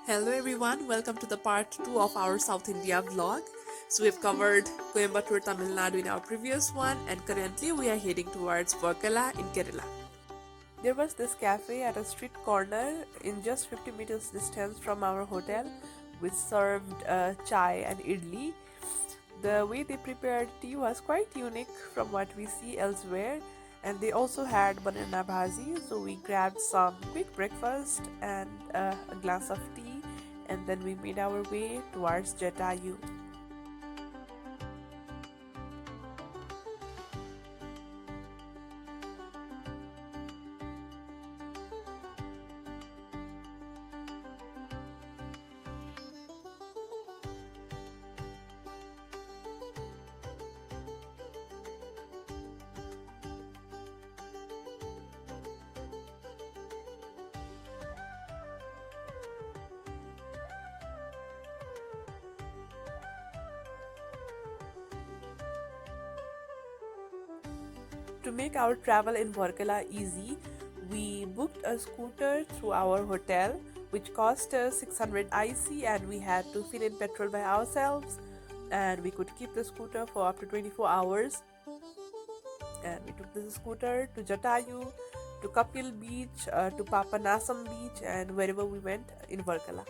Hello everyone, welcome to the part 2 of our South India vlog. So we've covered Coimbatore, Tamil Nadu in our previous one, and currently we are heading towards Varkala in Kerala. There was this cafe at a street corner in just 50 meters distance from our hotel, which served chai and idli. The way they prepared tea was quite unique from what we see elsewhere, and they also had banana bhaji, so we grabbed some quick breakfast and a glass of tea, and then we made our way towards Jatayu. To make our travel in Varkala easy, we booked a scooter through our hotel, which cost us 600 IC, and we had to fill in petrol by ourselves. And we could keep the scooter for up to 24 hours. And we took this scooter to Jatayu, to Kappil Beach, to Papanasam Beach, and wherever we went in Varkala.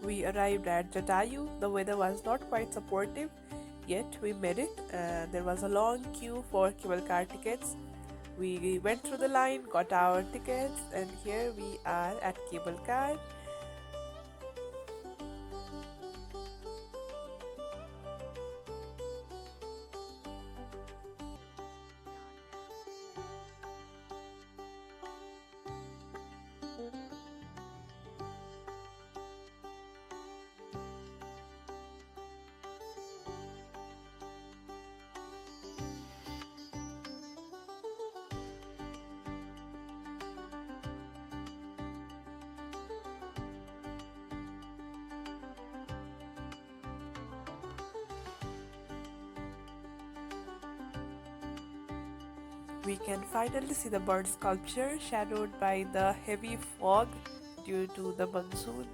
We arrived at Jatayu. The weather was not quite supportive, yet we made it. There was a long queue for cable car tickets. We went through the line, got our tickets, and here we are at cable car. We can finally see the bird sculpture shadowed by the heavy fog due to the monsoon.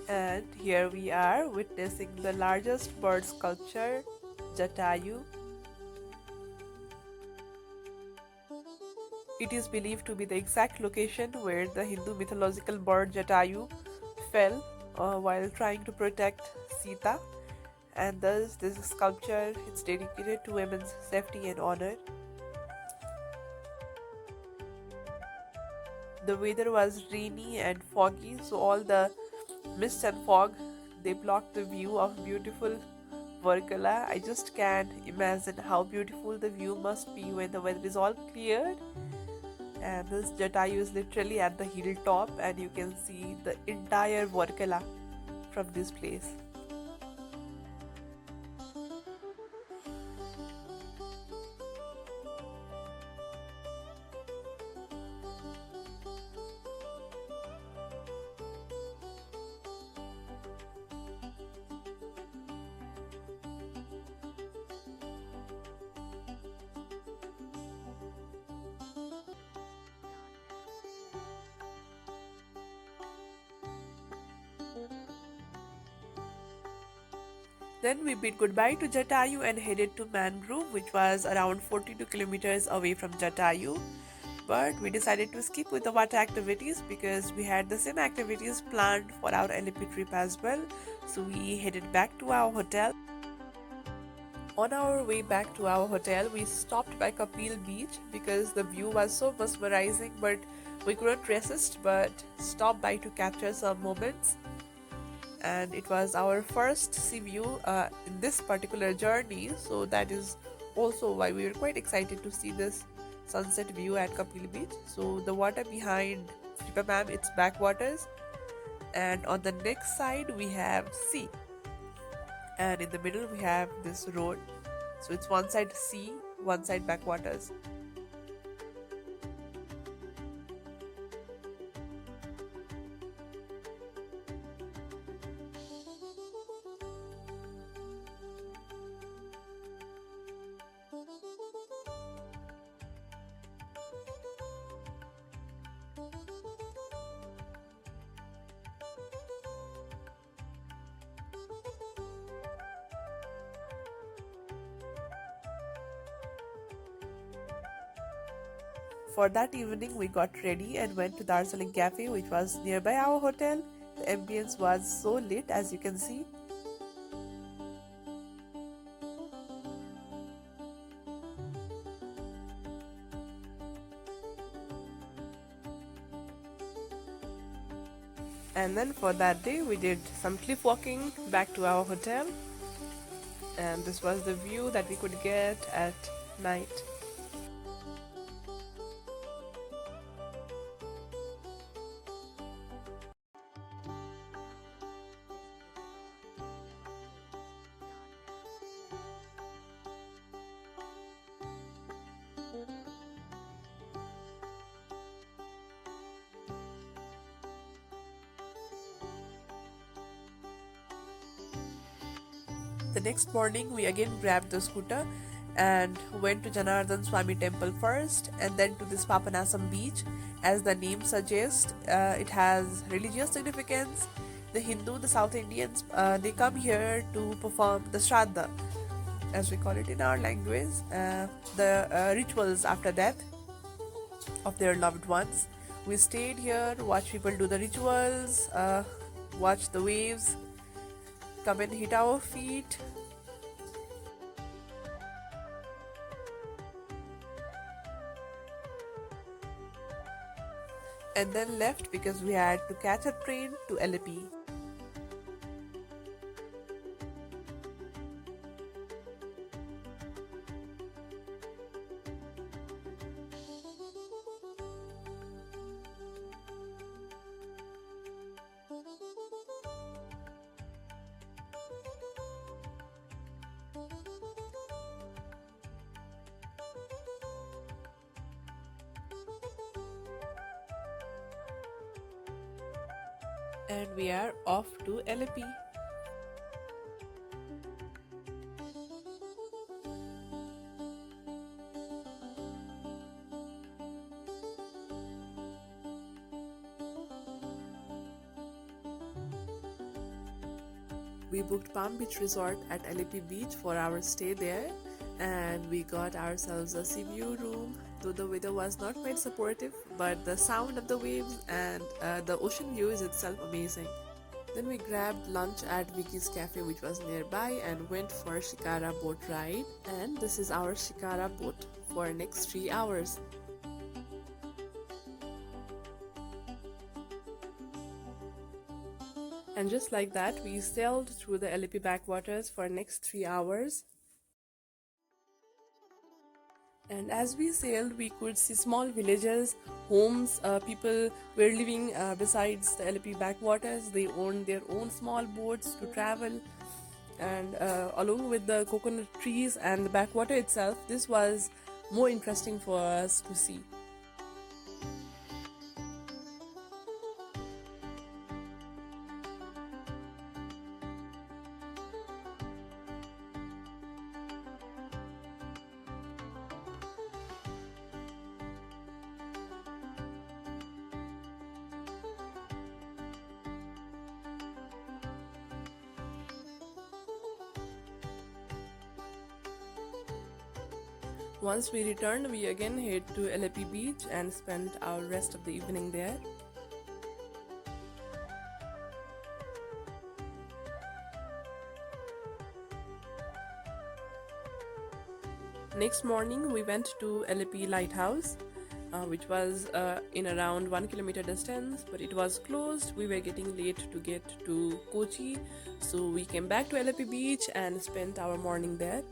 And here we are witnessing the largest bird sculpture, Jatayu. It is believed to be the exact location where the Hindu mythological bird Jatayu fell while trying to protect Sita, and thus this sculpture is dedicated to women's safety and honor. The weather was rainy and foggy, so all the mist and fog, they blocked the view of beautiful Varkala. I just can't imagine how beautiful the view must be when the weather is all cleared. And this Jatayu is literally at the hilltop, and you can see the entire Varkala from this place. Then we bid goodbye to Jatayu and headed to Mangrove, which was around 42 kilometers away from Jatayu. But we decided to skip with the water activities because we had the same activities planned for our Allepey trip as well. So we headed back to our hotel. On our way back to our hotel, we stopped by Kappil Beach because the view was so mesmerizing, but We couldn't resist but stopped by to capture some moments, and it was our first sea view in this particular journey, so that is also why we were quite excited to see this sunset view at Kappil Beach. So the water behind Tripamam, it's backwaters, and on the next side we have sea, and in the middle we have this road. So it's one side sea, one side backwaters. For that evening, we got ready and went to Darjeeling Cafe, which was nearby our hotel. The ambience was so lit, as you can see. And then for that day, we did some cliff walking back to our hotel. And this was the view that we could get at night. The next morning, we again grabbed the scooter and went to Janardhan Swami temple first, and then to this Papanasam beach. As the name suggests, it has religious significance. The Hindu, the South Indians, they come here to perform the Shraddha, as we call it in our language, the rituals after death of their loved ones. We stayed here, watched people do the rituals, watch the waves come and hit our feet. And then left because we had to catch a train to Allepey. And we are off to Allepey. We booked Palm Beach Resort at Allepey Beach for our stay there, and we got ourselves a sea view room, though the weather was not quite supportive, but the sound of the waves and the ocean view is itself amazing. Then we grabbed lunch at Vicky's Cafe, which was nearby, and went for Shikara boat ride. And this is our Shikara boat for next 3 hours. And just like that, we sailed through the Allepey backwaters for next 3 hours. And as we sailed, we could see small villages, homes, people were living besides the Allepey backwaters. They owned their own small boats to travel. And along with the coconut trees and the backwater itself, this was more interesting for us to see. Once we returned, we again head to Allepey Beach and spent our rest of the evening there. Next morning, we went to Allepey Lighthouse. which was in around 1 kilometer distance, but it was closed. We were getting late to get to Kochi, so we came back to Allepey Beach and spent our morning there.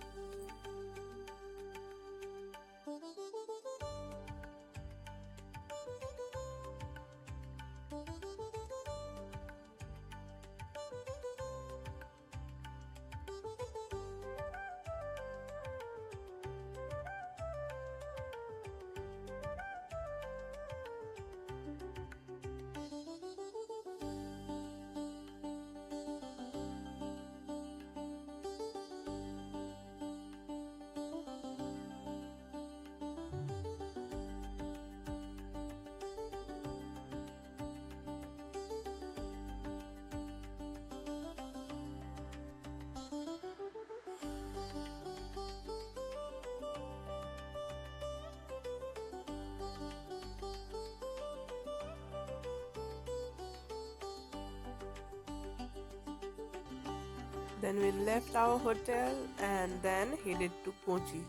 Then we left our hotel and then headed to Kochi.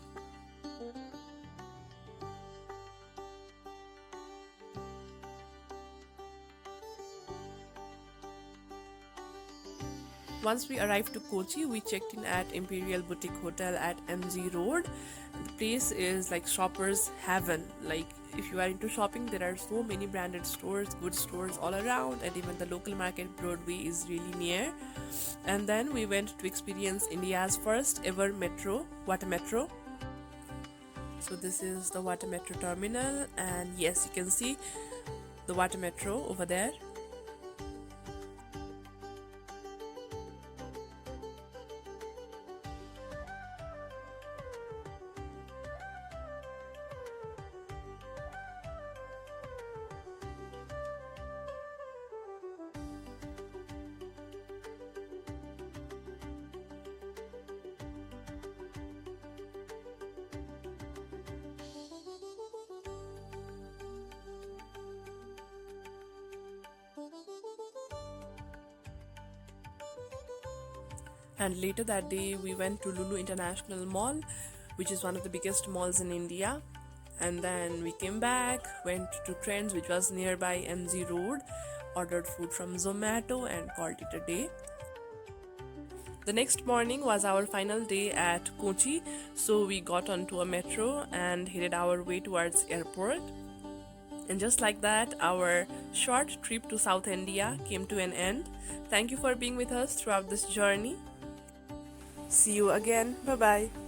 Once we arrived to Kochi, we checked in at Imperial Boutique Hotel at MG Road. The place is like shopper's heaven. Like if you are into shopping, there are so many branded stores, good stores all around, and even the local market Broadway is really near. And then we went to experience India's first ever metro, water metro. So this is the water metro terminal, and yes, you can see the water metro over there. And later that day we went to Lulu International Mall, which is one of the biggest malls in India. And then we came back, went to Trends, which was nearby MG Road, ordered food from Zomato and called it a day. The next morning was our final day at Kochi, so we got onto a metro and headed our way towards airport. And just like that, our short trip to South India came to an end. Thank you for being with us throughout this journey. See you again. Bye bye.